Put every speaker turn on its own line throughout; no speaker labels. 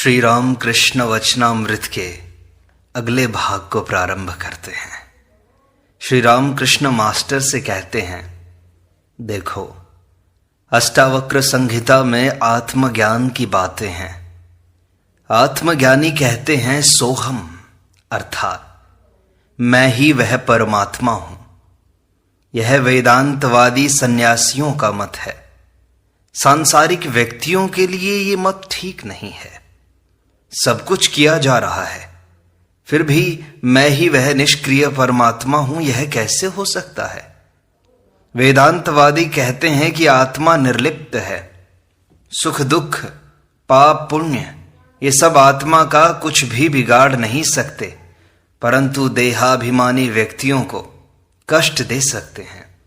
श्री राम कृष्ण वचनामृत के अगले भाग को प्रारंभ करते हैं। श्री राम कृष्ण मास्टर से कहते हैं, देखो अष्टावक्र संहिता में आत्मज्ञान की बातें हैं। आत्मज्ञानी कहते हैं सोहम, अर्थात मैं ही वह परमात्मा हूं। यह वेदांतवादी सन्यासियों का मत है। सांसारिक व्यक्तियों के लिए ये मत ठीक नहीं है। सब कुछ किया जा रहा है, फिर भी मैं ही वह निष्क्रिय परमात्मा हूं, यह कैसे हो सकता है? वेदांतवादी कहते हैं कि आत्मा निर्लिप्त है। सुख दुख, पाप पुण्य, ये सब आत्मा का कुछ भी बिगाड़ नहीं सकते, परंतु देहाभिमानी व्यक्तियों को कष्ट दे सकते हैं।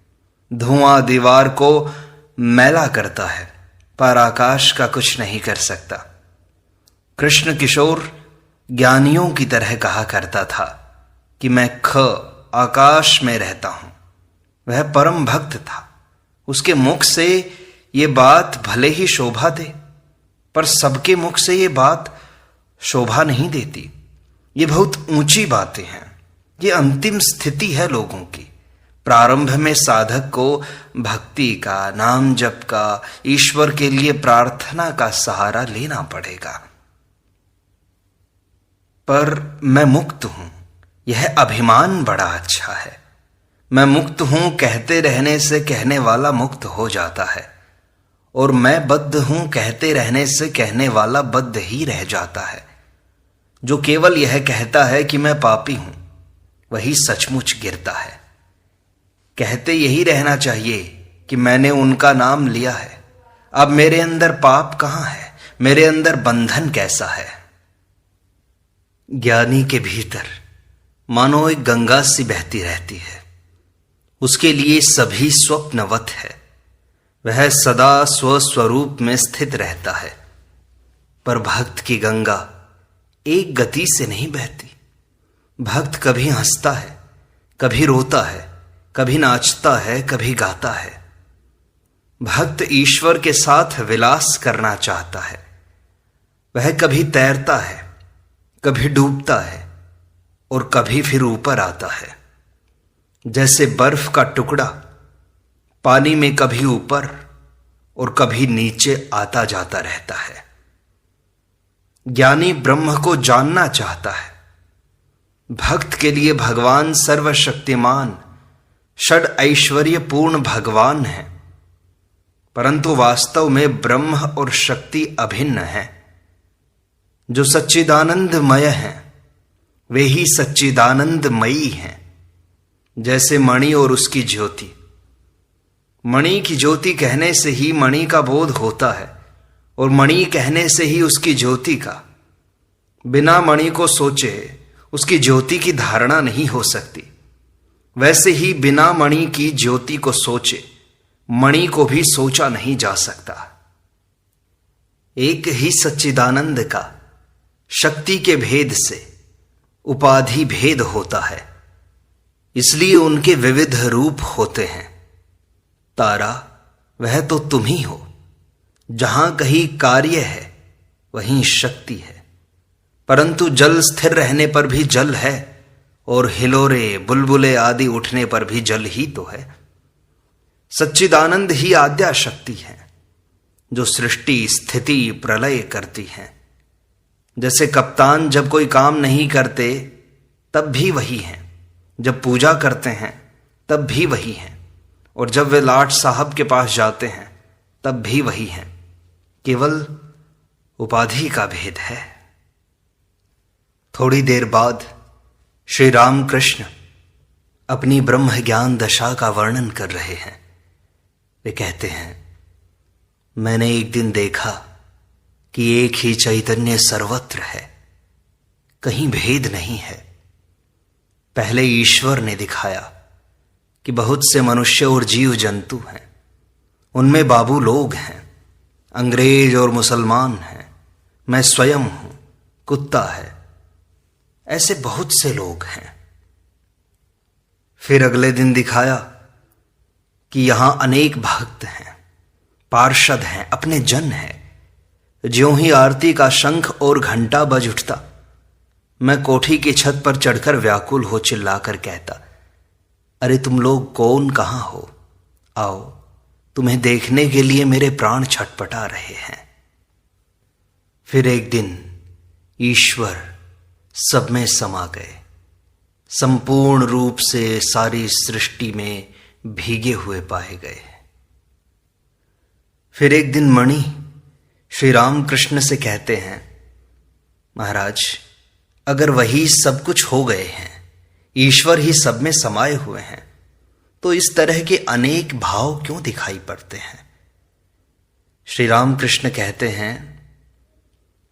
धुआं दीवार को मैला करता है, पर आकाश का कुछ नहीं कर सकता। कृष्ण किशोर ज्ञानियों की तरह कहा करता था कि मैं आकाश में रहता हूं। वह परम भक्त था। उसके मुख से ये बात भले ही शोभा दे, पर सबके मुख से ये बात शोभा नहीं देती। ये बहुत ऊंची बातें हैं। ये अंतिम स्थिति है लोगों की। प्रारंभ में साधक को भक्ति का, नाम जप का, ईश्वर के लिए प्रार्थना का सहारा लेना पड़ेगा। पर मैं मुक्त हूं, यह अभिमान बड़ा अच्छा है। मैं मुक्त हूं कहते रहने से कहने वाला मुक्त हो जाता है, और मैं बद्ध हूं कहते रहने से कहने वाला बद्ध ही रह जाता है। जो केवल यह कहता है कि मैं पापी हूं, वही सचमुच गिरता है। कहते यही रहना चाहिए कि मैंने उनका नाम लिया है, अब मेरे अंदर पाप कहां है, मेरे अंदर बंधन कैसा है। ज्ञानी के भीतर मानो एक गंगा सी बहती रहती है। उसके लिए सभी स्वप्नवत है। वह सदा स्वस्वरूप में स्थित रहता है। पर भक्त की गंगा एक गति से नहीं बहती। भक्त कभी हंसता है, कभी रोता है, कभी नाचता है, कभी गाता है। भक्त ईश्वर के साथ विलास करना चाहता है। वह कभी तैरता है, कभी डूबता है, और कभी फिर ऊपर आता है। जैसे बर्फ का टुकड़ा पानी में कभी ऊपर और कभी नीचे आता जाता रहता है। ज्ञानी ब्रह्म को जानना चाहता है। भक्त के लिए भगवान सर्वशक्तिमान, षड ऐश्वर्य पूर्ण भगवान है, परंतु वास्तव में ब्रह्म और शक्ति अभिन्न है। जो सच्चिदानंदमय हैं, वे ही सच्चिदानंदमयी हैं। जैसे मणि और उसकी ज्योति। मणि की ज्योति कहने से ही मणि का बोध होता है, और मणि कहने से ही उसकी ज्योति का। बिना मणि को सोचे उसकी ज्योति की धारणा नहीं हो सकती। वैसे ही बिना मणि की ज्योति को सोचे मणि को भी सोचा नहीं जा सकता। एक ही सच्चिदानंद का शक्ति के भेद से उपाधि भेद होता है, इसलिए उनके विविध रूप होते हैं। तारा वह तो तुम ही हो। जहां कहीं कार्य है वहीं शक्ति है, परंतु जल स्थिर रहने पर भी जल है, और हिलोरे बुलबुले आदि उठने पर भी जल ही तो है। सच्चिदानंद ही आद्या शक्ति है, जो सृष्टि स्थिति प्रलय करती है। जैसे कप्तान जब कोई काम नहीं करते तब भी वही हैं, जब पूजा करते हैं तब भी वही हैं, और जब वे लाट साहब के पास जाते हैं तब भी वही हैं। केवल उपाधि का भेद है। थोड़ी देर बाद श्री राम कृष्ण अपनी ब्रह्म ज्ञान दशा का वर्णन कर रहे हैं। वे कहते हैं, मैंने एक दिन देखा कि एक ही चैतन्य सर्वत्र है, कहीं भेद नहीं है। पहले ईश्वर ने दिखाया कि बहुत से मनुष्य और जीव जंतु हैं, उनमें बाबू लोग हैं, अंग्रेज और मुसलमान हैं, मैं स्वयं हूं, कुत्ता है, ऐसे बहुत से लोग हैं। फिर अगले दिन दिखाया कि यहां अनेक भक्त हैं, पार्षद हैं, अपने जन हैं, ज्यों ही आरती का शंख और घंटा बज उठता, मैं कोठी की छत पर चढ़कर व्याकुल हो चिल्लाकर कहता, अरे तुम लोग कौन, कहां हो? आओ, तुम्हें देखने के लिए मेरे प्राण छटपटा रहे हैं। फिर एक दिन ईश्वर सब में समा गए, संपूर्ण रूप से सारी सृष्टि में भीगे हुए पाए गए। फिर एक दिन मणि श्री रामकृष्ण से कहते हैं, महाराज, अगर वही सब कुछ हो गए हैं, ईश्वर ही सब में समाये हुए हैं, तो इस तरह के अनेक भाव क्यों दिखाई पड़ते हैं? श्री रामकृष्ण कहते हैं,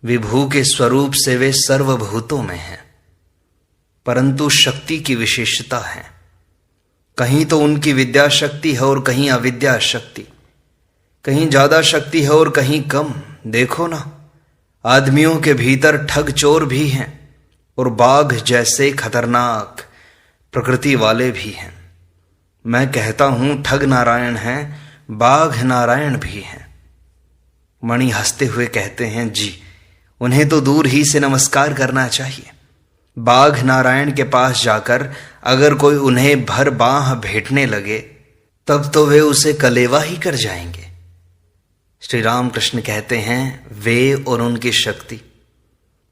विभू के स्वरूप से वे सर्वभूतों में हैं, परंतु शक्ति की विशेषता है। कहीं तो उनकी विद्या शक्ति है और कहीं अविद्या शक्ति, कहीं ज्यादा शक्ति है और कहीं कम। देखो ना, आदमियों के भीतर ठग चोर भी हैं और बाघ जैसे खतरनाक प्रकृति वाले भी हैं। मैं कहता हूं ठग नारायण हैं, बाघ नारायण भी हैं। मणि हंसते हुए कहते हैं, जी, उन्हें तो दूर ही से नमस्कार करना चाहिए। बाघ नारायण के पास जाकर अगर कोई उन्हें भर बांह भेंटने लगे, तब तो वे उसे कलेवा ही कर जाएंगे। श्री रामकृष्ण कहते हैं, वे और उनकी शक्ति,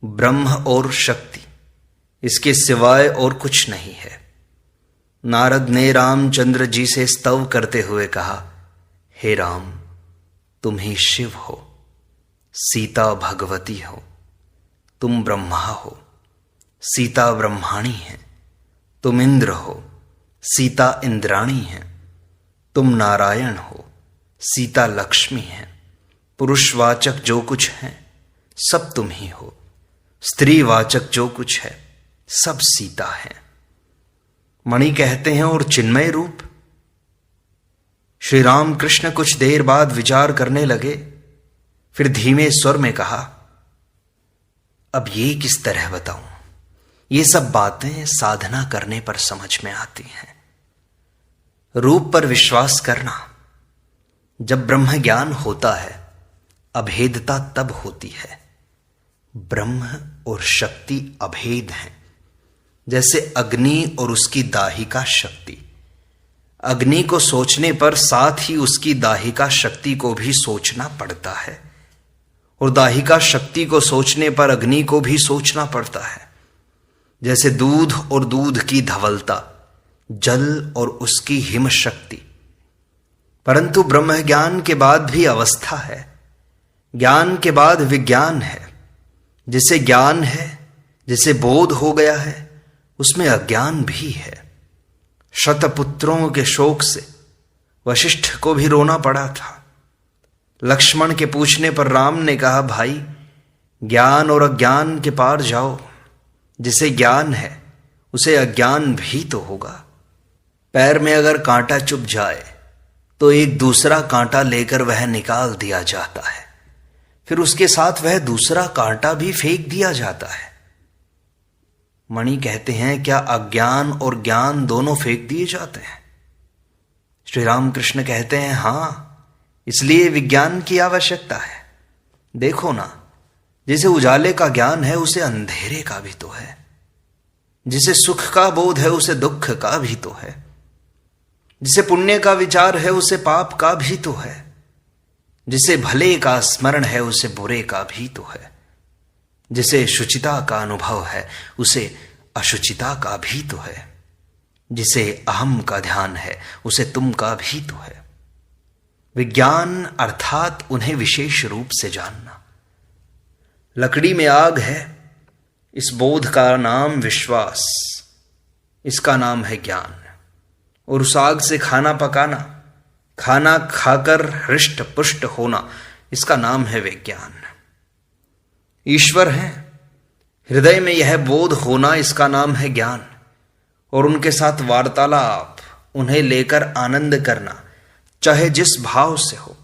ब्रह्म और शक्ति, इसके सिवाय और कुछ नहीं है। नारद ने रामचंद्र जी से स्तव करते हुए कहा, हे राम, तुम ही शिव हो, सीता भगवती हो, तुम ब्रह्मा हो, सीता ब्रह्माणी है, तुम इंद्र हो, सीता इंद्राणी है, तुम नारायण हो, सीता लक्ष्मी है। पुरुषवाचक जो कुछ है सब तुम ही हो, स्त्रीवाचक जो कुछ है सब सीता है। मणि कहते हैं, और चिन्मय रूप? श्री रामकृष्ण कुछ देर बाद विचार करने लगे, फिर धीमे स्वर में कहा, अब ये किस तरह बताऊं? ये सब बातें साधना करने पर समझ में आती हैं। रूप पर विश्वास करना, जब ब्रह्म ज्ञान होता है, अभेदता तब होती है। ब्रह्म और शक्ति अभेद हैं, जैसे अग्नि और उसकी दाहिका शक्ति। अग्नि को सोचने पर साथ ही उसकी दाहिका शक्ति को भी सोचना पड़ता है, और दाहिका शक्ति को सोचने पर अग्नि को भी सोचना पड़ता है। जैसे दूध और दूध की धवलता, जल और उसकी हिम शक्ति। परंतु ब्रह्म ज्ञान के बाद भी अवस्था है, ज्ञान के बाद विज्ञान है। जिसे ज्ञान है, जिसे बोध हो गया है, उसमें अज्ञान भी है। शतपुत्रों के शोक से वशिष्ठ को भी रोना पड़ा था। लक्ष्मण के पूछने पर राम ने कहा, भाई, ज्ञान और अज्ञान के पार जाओ। जिसे ज्ञान है उसे अज्ञान भी तो होगा। पैर में अगर कांटा चुभ जाए तो एक दूसरा कांटा लेकर वह निकाल दिया जाता है, फिर उसके साथ वह दूसरा कांटा भी फेंक दिया जाता है। मणि कहते हैं, क्या अज्ञान और ज्ञान दोनों फेंक दिए जाते हैं? श्री रामकृष्ण कहते हैं, हां, इसलिए विज्ञान की आवश्यकता है। देखो ना, जिसे उजाले का ज्ञान है उसे अंधेरे का भी तो है, जिसे सुख का बोध है उसे दुख का भी तो है, जिसे पुण्य का विचार है उसे पाप का भी तो है, जिसे भले का स्मरण है उसे बुरे का भी तो है, जिसे शुचिता का अनुभव है उसे अशुचिता का भी तो है, जिसे अहम का ध्यान है उसे तुम का भी तो है। विज्ञान अर्थात उन्हें विशेष रूप से जानना। लकड़ी में आग है, इस बोध का नाम विश्वास, इसका नाम है ज्ञान। और उस आग से खाना पकाना, खाना खाकर हृष्ट पुष्ट होना, इसका नाम है विज्ञान। ईश्वर है, हृदय में यह बोध होना, इसका नाम है ज्ञान। और उनके साथ वार्तालाप, उन्हें लेकर आनंद करना, चाहे जिस भाव से हो,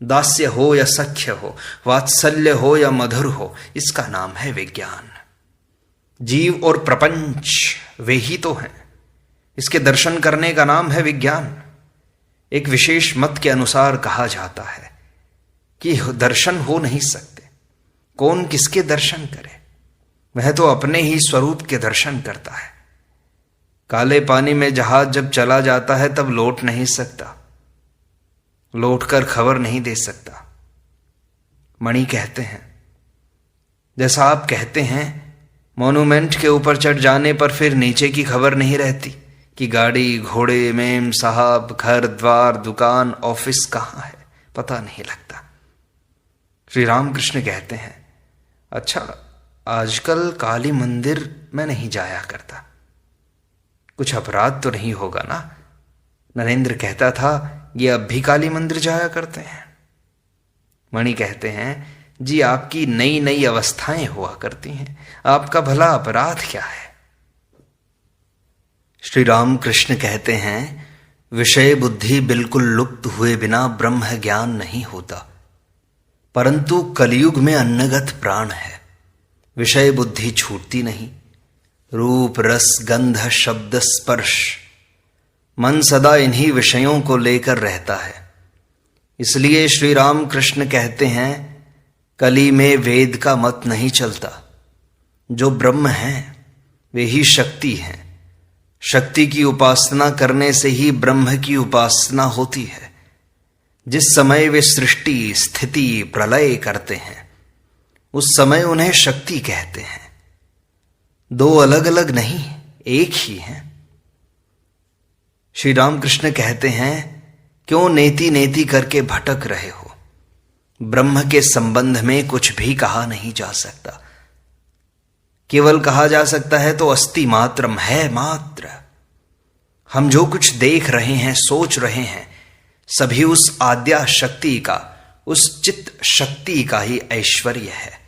दास्य हो या सख्य हो, वात्सल्य हो या मधुर हो, इसका नाम है विज्ञान। जीव और प्रपंच वे ही तो हैं, इसके दर्शन करने का नाम है विज्ञान। एक विशेष मत के अनुसार कहा जाता है कि दर्शन हो नहीं सकते, कौन किसके दर्शन करे? वह तो अपने ही स्वरूप के दर्शन करता है। काले पानी में जहाज जब चला जाता है तब लौट नहीं सकता, लौटकर खबर नहीं दे सकता। मणि कहते हैं, जैसा आप कहते हैं मॉन्यूमेंट के ऊपर चढ़ जाने पर फिर नीचे की खबर नहीं रहती कि गाड़ी, घोड़े, मेम साहब, घर द्वार, दुकान, ऑफिस कहाँ है, पता नहीं लगता। श्री रामकृष्ण कहते हैं, अच्छा आजकल काली मंदिर में नहीं जाया करता, कुछ अपराध तो नहीं होगा ना? नरेंद्र कहता था, ये अब भी काली मंदिर जाया करते हैं। मणि कहते हैं, जी आपकी नई नई अवस्थाएं हुआ करती हैं, आपका भला अपराध क्या है? श्री रामकृष्ण कहते हैं, विषय बुद्धि बिल्कुल लुप्त हुए बिना ब्रह्म ज्ञान नहीं होता, परंतु कलयुग में अन्नगत प्राण है, विषय बुद्धि छूटती नहीं। रूप, रस, गंध, शब्द, स्पर्श, मन सदा इन्हीं विषयों को लेकर रहता है। इसलिए श्री रामकृष्ण कहते हैं, कली में वेद का मत नहीं चलता। जो ब्रह्म है वे ही शक्ति हैं। शक्ति की उपासना करने से ही ब्रह्म की उपासना होती है। जिस समय वे सृष्टि, स्थिति, प्रलय करते हैं उस समय उन्हें शक्ति कहते हैं। दो अलग अलग नहीं, एक ही हैं। श्री रामकृष्ण कहते हैं, क्यों नेति नेति करके भटक रहे हो? ब्रह्म के संबंध में कुछ भी कहा नहीं जा सकता। केवल कहा जा सकता है तो अस्ति मात्रम, है मात्र। हम जो कुछ देख रहे हैं, सोच रहे हैं, सभी उस आद्या शक्ति का, उस चित्त शक्ति का ही ऐश्वर्य है।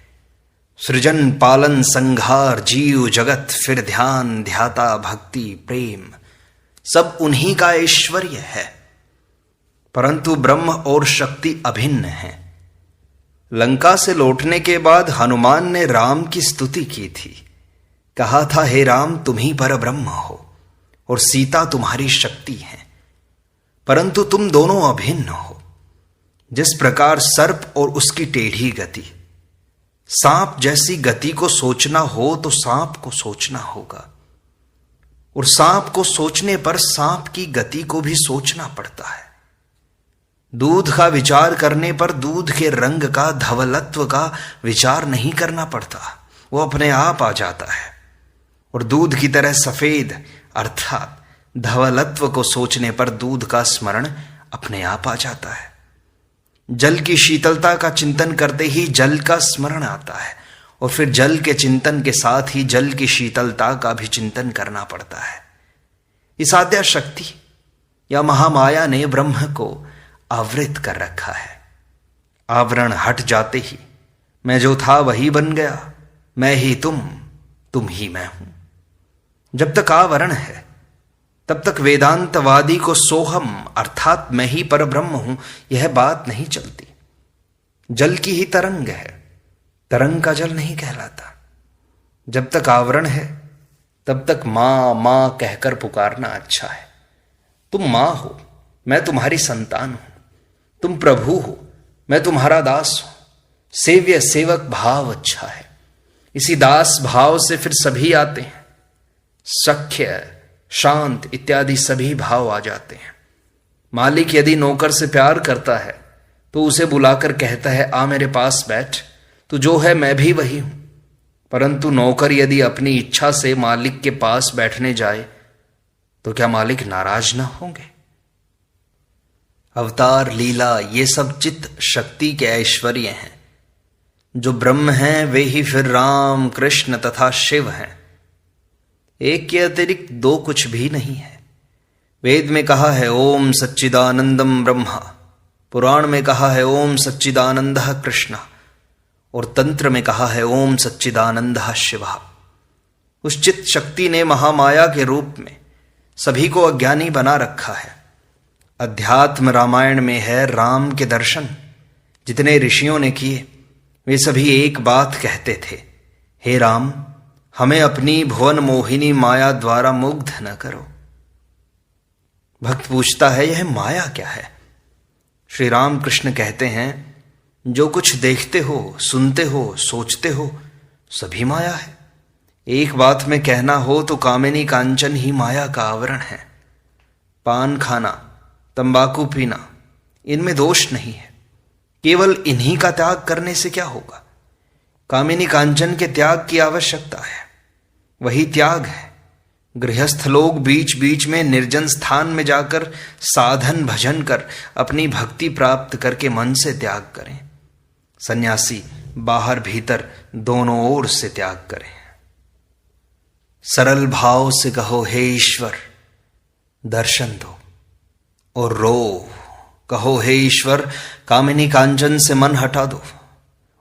सृजन, पालन, संहार, जीव जगत, फिर ध्यान, ध्याता, भक्ति, प्रेम, सब उन्हीं का ऐश्वर्य है। परंतु ब्रह्म और शक्ति अभिन्न हैं। लंका से लौटने के बाद हनुमान ने राम की स्तुति की थी। कहा था, हे राम तुम ही पर ब्रह्म हो और सीता तुम्हारी शक्ति है, परंतु तुम दोनों अभिन्न हो। जिस प्रकार सर्प और उसकी टेढ़ी गति, सांप जैसी गति को सोचना हो तो सांप को सोचना होगा, और सांप को सोचने पर सांप की गति को भी सोचना पड़ता है। दूध का विचार करने पर दूध के रंग का, धवलत्व का विचार नहीं करना पड़ता, वो अपने आप आ जाता है। और दूध की तरह सफेद अर्थात धवलत्व को सोचने पर दूध का स्मरण अपने आप आ जाता है। जल की शीतलता का चिंतन करते ही जल का स्मरण आता है, और फिर जल के चिंतन के साथ ही जल की शीतलता का भी चिंतन करना पड़ता है। इस आद्या शक्ति या महामाया ने ब्रह्म को आवृत कर रखा है। आवरण हट जाते ही मैं जो था वही बन गया, मैं ही तुम ही मैं हूं। जब तक आवरण है तब तक वेदांतवादी को सोहम अर्थात मैं ही पर ब्रह्म हूं यह बात नहीं चलती। जल की ही तरंग है, तरंग का जल नहीं कहलाता। जब तक आवरण है तब तक मां मां कहकर पुकारना अच्छा है। तुम मां हो, मैं तुम्हारी संतान हूं। तुम प्रभु हो, मैं तुम्हारा दास हूं। सेव्य सेवक भाव अच्छा है। इसी दास भाव से फिर सभी आते हैं। सख्य, शांत इत्यादि सभी भाव आ जाते हैं। मालिक यदि नौकर से प्यार करता है तो उसे बुलाकर कहता है, आ मेरे पास बैठ, तू जो है मैं भी वही हूं। परंतु नौकर यदि अपनी इच्छा से मालिक के पास बैठने जाए तो क्या मालिक नाराज ना होंगे? अवतार, लीला, ये सब चित्त शक्ति के ऐश्वर्य हैं। जो ब्रह्म हैं वे ही फिर राम, कृष्ण तथा शिव हैं। एक के अतिरिक्त दो कुछ भी नहीं है। वेद में कहा है ओम सच्चिदानंदम ब्रह्मा, पुराण में कहा है ओम सच्चिदानंदः कृष्ण, और तंत्र में कहा है ओम सच्चिदानंदः शिवः। उस चित्त शक्ति ने महामाया के रूप में सभी को अज्ञानी बना रखा है। अध्यात्म रामायण में है राम के दर्शन जितने ऋषियों ने किए वे सभी एक बात कहते थे, हे राम हमें अपनी भुवन मोहिनी माया द्वारा मुग्ध न करो। भक्त पूछता है यह माया क्या है? श्री राम कृष्ण कहते हैं जो कुछ देखते हो, सुनते हो, सोचते हो, सभी माया है। एक बात में कहना हो तो कामिनी कांचन ही माया का आवरण है। पान खाना, तंबाकू पीना, इनमें दोष नहीं है। केवल इन्हीं का त्याग करने से क्या होगा? कामिनी कांचन के त्याग की आवश्यकता है, वही त्याग है। गृहस्थ लोग बीच बीच में निर्जन स्थान में जाकर साधन भजन कर अपनी भक्ति प्राप्त करके मन से त्याग करें। सन्यासी बाहर भीतर दोनों ओर से त्याग करें। सरल भाव से कहो, हे ईश्वर दर्शन दो, और रो कहो, हे ईश्वर कामिनी कांचन से मन हटा दो,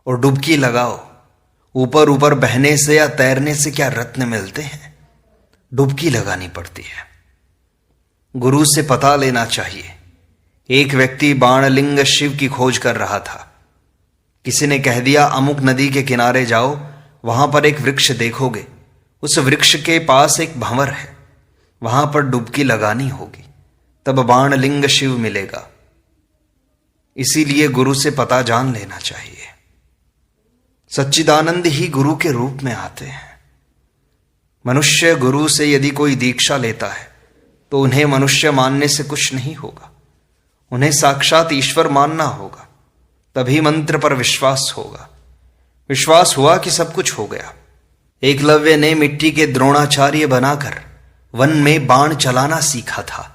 और डुबकी लगाओ। ऊपर ऊपर बहने से या तैरने से क्या रत्न मिलते हैं? डुबकी लगानी पड़ती है। गुरु से पता लेना चाहिए। एक व्यक्ति बाणलिंग शिव की खोज कर रहा था। किसी ने कह दिया, अमुक नदी के किनारे जाओ, वहां पर एक वृक्ष देखोगे, उस वृक्ष के पास एक भंवर है, वहां पर डुबकी लगानी होगी, तब बाणलिंग शिव मिलेगा। इसीलिए गुरु से पता जान लेना चाहिए। सच्चिदानंद ही गुरु के रूप में आते हैं। मनुष्य गुरु से यदि कोई दीक्षा लेता है तो उन्हें मनुष्य मानने से कुछ नहीं होगा, उन्हें साक्षात ईश्वर मानना होगा, तभी मंत्र पर विश्वास होगा। विश्वास हुआ कि सब कुछ हो गया। एकलव्य ने मिट्टी के द्रोणाचार्य बनाकर वन में बाण चलाना सीखा था।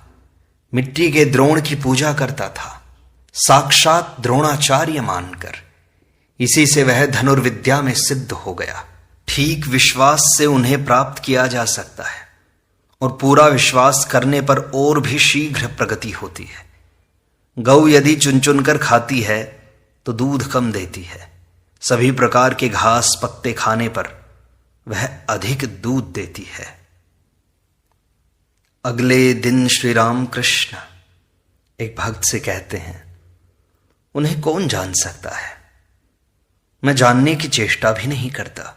मिट्टी के द्रोण की पूजा करता था, साक्षात द्रोणाचार्य मानकर। इसी से वह धनुर्विद्या में सिद्ध हो गया। ठीक विश्वास से उन्हें प्राप्त किया जा सकता है, और पूरा विश्वास करने पर और भी शीघ्र प्रगति होती है। गौ यदि चुन चुन कर खाती है तो दूध कम देती है। सभी प्रकार के घास पत्ते खाने पर वह अधिक दूध देती है। अगले दिन श्री राम कृष्ण एक भक्त से कहते हैं, उन्हें कौन जान सकता है? मैं जानने की चेष्टा भी नहीं करता।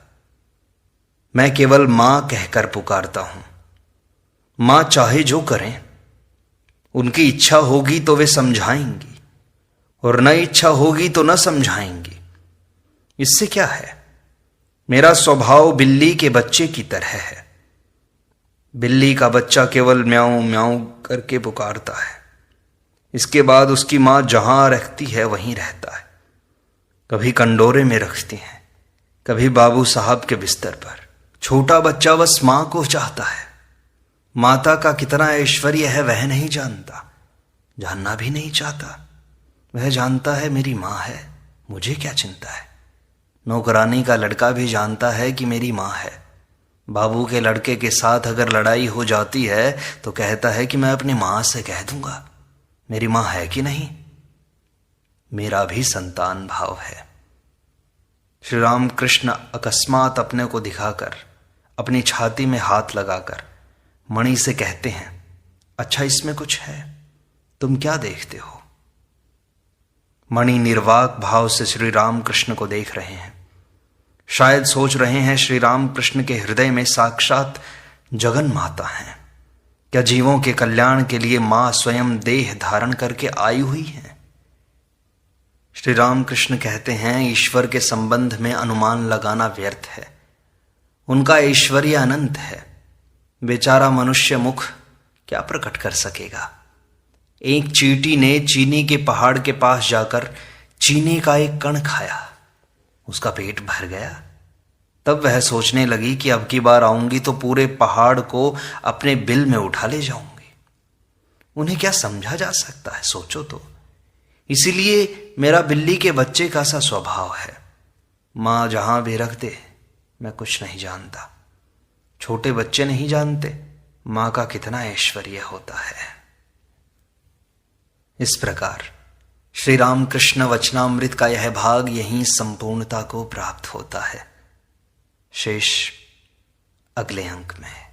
मैं केवल मां कहकर पुकारता हूं। मां चाहे जो करें, उनकी इच्छा होगी तो वे समझाएंगी, और न इच्छा होगी तो न समझाएंगी। इससे क्या है? मेरा स्वभाव बिल्ली के बच्चे की तरह है। बिल्ली का बच्चा केवल म्याऊं म्याऊं करके पुकारता है। इसके बाद उसकी मां जहां रखती है वहीं रहता है। कभी कंडोरे में रखती है, कभी बाबू साहब के बिस्तर पर। छोटा बच्चा बस मां को चाहता है। माता का कितना ऐश्वर्य है वह नहीं जानता, जानना भी नहीं चाहता। वह जानता है मेरी मां है, मुझे क्या चिंता है। नौकरानी का लड़का भी जानता है कि मेरी मां है। बाबू के लड़के के साथ अगर लड़ाई हो जाती है तो कहता है कि मैं अपनी मां से कह दूंगा मेरी मां है कि नहीं। मेरा भी संतान भाव है। श्री राम कृष्ण अकस्मात अपने को दिखाकर, अपनी छाती में हाथ लगाकर मणि से कहते हैं, अच्छा इसमें कुछ है, तुम क्या देखते हो? मणि निर्वाक भाव से श्री राम कृष्ण को देख रहे हैं। शायद सोच रहे हैं श्री राम कृष्ण के हृदय में साक्षात जगन माता हैं। क्या जीवों के कल्याण के लिए मां स्वयं देह धारण करके आई हुई है? श्री राम कृष्ण कहते हैं, ईश्वर के संबंध में अनुमान लगाना व्यर्थ है। उनका ऐश्वर्य अनंत है। बेचारा मनुष्य मुख क्या प्रकट कर सकेगा? एक चींटी ने चीनी के पहाड़ के पास जाकर चीनी का एक कण खाया, उसका पेट भर गया। तब वह सोचने लगी कि अब की बार आऊंगी तो पूरे पहाड़ को अपने बिल में उठा ले जाऊंगी। उन्हें क्या समझा जा सकता है, सोचो तो। इसीलिए मेरा बिल्ली के बच्चे का सा स्वभाव है। मां जहां भी रख दे, मैं कुछ नहीं जानता। छोटे बच्चे नहीं जानते मां का कितना ऐश्वर्य होता है। इस प्रकार श्री राम कृष्ण वचनामृत का यह भाग यहीं संपूर्णता को प्राप्त होता है। शेष अगले अंक में।